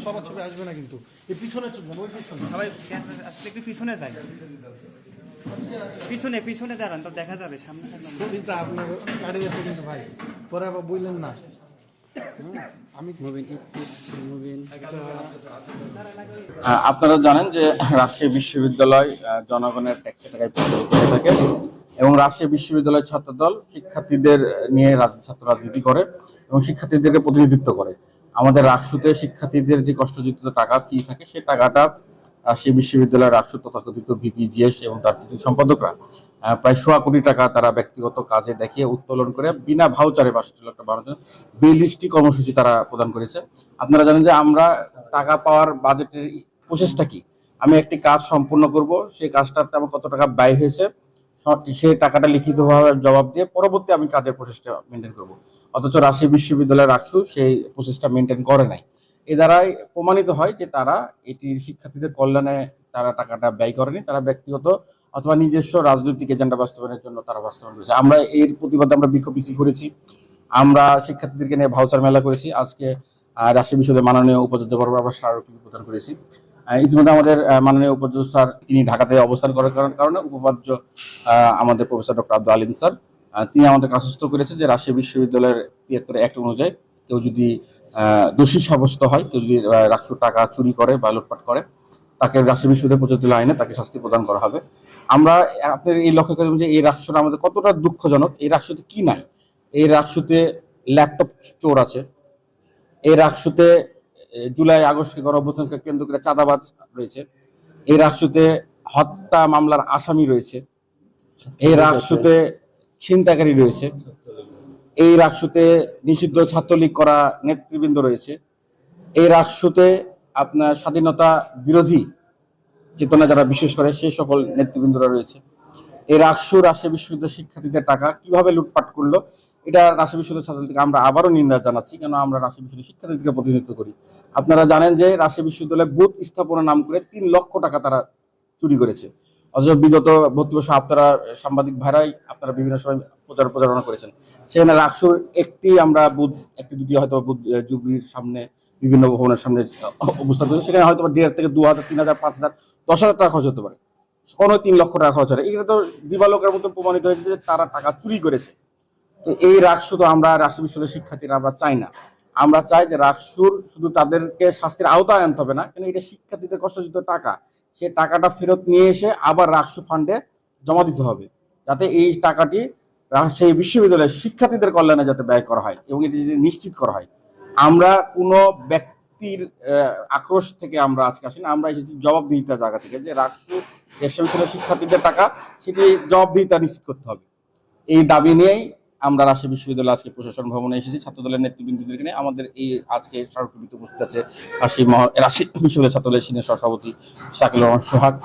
সবার ছবি আসবে না কিন্তু এই পিছনে চলবে ওই পিছনে সবাই আসলে একটু পিছনে যায়, পিছনে পিছনে দাঁড়ান তো দেখা যাবে, সামনে থাকলাম না। কিন্তু আপনার গাড়ি আছে কিন্তু ভাই পরে আবার বললেন না আমি আপনারা জানেন যে রাজশাহী বিশ্ববিদ্যালয় জনগণের ট্যাক্সের টাকায় পরিচালিত হয়ে থাকে এবং রাজশাহী বিশ্ববিদ্যালয় ছাত্রদল শিক্ষার্থীদের নিয়ে ছাত্র রাজনীতি করে এবং শিক্ষার্থীদেরকে প্রতিনিধিত্ব করে। আমাদের রাকসুতে শিক্ষার্থীদের যে কষ্টযুক্ত টাকা ফি থাকে সেই টাকাটা রাজশাহী বিশ্ববিদ্যালয়ের রাকসু তথাকথিত ভিপিজিএস এবং তার কিছু সম্পাদকরা প্রায় 1.25 কোটি টাকা তারা ব্যক্তিগত কাজে দেখিয়ে উত্তোলন করে বিনা ভাউচারে 62 লাখ টাকা বানানোর জন্য বেলিস্টি কর্মসূচি তারা প্রদান করেছে। আপনারা জানেন যে আমরা টাকা পাওয়ার বাজেটের প্রসেসটা কি, আমি একটি কাজ সম্পূর্ণ করব, সেই কাজটাতে আমার কত টাকা ব্যয় হয়েছে সেই টাকাটা লিখিতভাবে জবাব দিয়ে পরবর্তী আমি কাজের প্রসেসটা মেনটেন করব। অথচ রাজশাহী বিশ্ববিদ্যালয়ের রাকসু সেই প্রসেসটা মেনটেন করে নাই। এ দ্বারাই প্রমাণিত হয় যে তারা এটি শিক্ষার্থীদের কল্যাণে তারা টাকাটা ব্যয় করেনি, তারা ব্যক্তিগত অথবা নিজস্ব রাজনৈতিক এজেন্ডা বাস্তবায়নের জন্য তারা বাস্তবায়ন করেছে। আমরা এর প্রতিবাদে আমরা বিক্ষোভ মিছিল করেছি, আমরা শিক্ষার্থীদেরকে নিয়ে ভাউচার মেলা করেছি। আজকে রাজশাহী বিশ্ববিদ্যালয়ের মাননীয় উপাচার্য বরাবর আমরা স্মারকলিপি প্রদান করেছি। ইতিমধ্যে আমাদের মাননীয় উপাচার্য স্যার তিনি ঢাকাতে অবস্থান করার কারণে উপাচার্য আমাদের professor doctor Abdul Alim sir তিনি আমাদের আশ্বস্ত করেছেন যে রাজশাহী বিশ্ববিদ্যালয়ের 73 অ্যাক্ট অনুযায়ী কেউ যদি দোষী সাব্যস্ত হয়, কেউ যদি রাকসুর টাকা চুরি করে বা লুটপাট করে, তাকে রাজশাহী বিশ্ববিদ্যালয় প্রচলিত আইনে তাকে শাস্তি প্রদান করা হবে। আমরা আপনার এই লক্ষ্য করবেন যে এই রাকসুটা আমাদের কতটা দুঃখজনক। এই রাকসুতে কি নাই? এই রাকসুতে ল্যাপটপ চোর আছে, এই রাকসুতে জুলাই আগস্টকে গণঅভ্যুত্থানকে কেন্দ্র করে চাঁদাবাজ রয়েছে, এই রাকসুতে হত্যা মামলার আসামি রয়েছে, এই রাকসুতে ছিনতাইকারী রয়েছে, এই রাকসুতে নিষিদ্ধ ছাত্রলীগ করা নেতৃবৃন্দ রয়েছে, এই রাকসুতে আপনার স্বাধীনতা বিরোধী চেতনা যারা বিশেষ করে সেই সকল নেতৃবৃন্দরা রয়েছে। এই রাকসু রাজশাহী বিশ্ববিদ্যালয়ের শিক্ষার্থীদের টাকা কিভাবে লুটপাট করলো এটা রাজশাহী বিশ্ববিদ্যালয় ছাত্রলীগকে আমরা আবারও নিন্দা জানাচ্ছি, কেন আমরা রাজশাহী বিশ্ববিদ্যালয়ের শিক্ষার্থীদেরকে প্রতিনিধিত্ব করি। আপনারা জানেন যে রাজশাহী বিশ্ববিদ্যালয়ে বুথ স্থাপনের নাম করে 3 লক্ষ টাকা তারা চুরি করেছে। অথচ বিগত 32 বছর আপনারা সাংবাদিক ভাইরাই আপনারা বিভিন্ন সময় প্রচারণা করেছেন, সেখানে রাকসুর আমরা বুথ একটি দুটি হয়তো বুথ জুবলির সামনে বিভিন্ন ভবনের সামনে অবস্থান করেছে, সেখানে হয়তো 1.5 থেকে 2,000, 3,000, 5,000, 10,000 টাকা খরচ হতে পারে, কোনো 3 লক্ষ টাকা খরচ হয়। এখানে তো দিবালোকের মতো প্রমাণিত হয়েছে যে তারা টাকা চুরি করেছে। তো এই রাকসু তো আমরা রাজশাহী বিশ্ববিদ্যালয়ের শিক্ষার্থীরা আমরা চাই না। আমরা চাই যে রাকসুর শুধু তাদেরকে শাস্তির আওতায় আনতে হবে না, কিন্তু এটা শিক্ষার্থীদের কষ্টযুক্ত টাকা, সেই টাকাটা ফেরত নিয়ে এসে আবার রাকসু ফান্ডে জমা দিতে হবে, যাতে এই টাকাটি রাজশাহী বিশ্ববিদ্যালয়ের শিক্ষার্থীদের কল্যাণে যাতে ব্যয় করা হয় এবং এটি যদি নিশ্চিত করা হয়। আমরা কোনো ব্যক্তির আক্রোশ থেকে আমরা আজকে আসি না, আমরা এসেছি জবাবদিহিতার জায়গা থেকে, যে রাকসু রাজশাহী বিশ্ববিদ্যালয়ের শিক্ষার্থীদের টাকা সেটি জবাবদিহিতা নিশ্চিত করতে হবে। এই দাবি নিয়েই আমরা রাজশাহী বিশ্ববিদ্যালয় আজকে প্রশাসন ভবনে এসেছি ছাত্রদলের নেতৃবৃন্দদেরকে নিয়ে। আমাদের এই আজকে স্মারকলিপিতে উপস্থিত আছে রাজশাহী বিশ্ববিদ্যালয় ছাত্রদলের সিনিয়র সহসভাপতি শাকিল রহমান সোহাগ,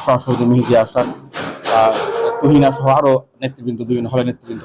সহসভাপতি মেহেদী আহসান, তুহিনা সহ আরো নেতৃবৃন্দ, বিভিন্ন হলের নেতৃবৃন্দ।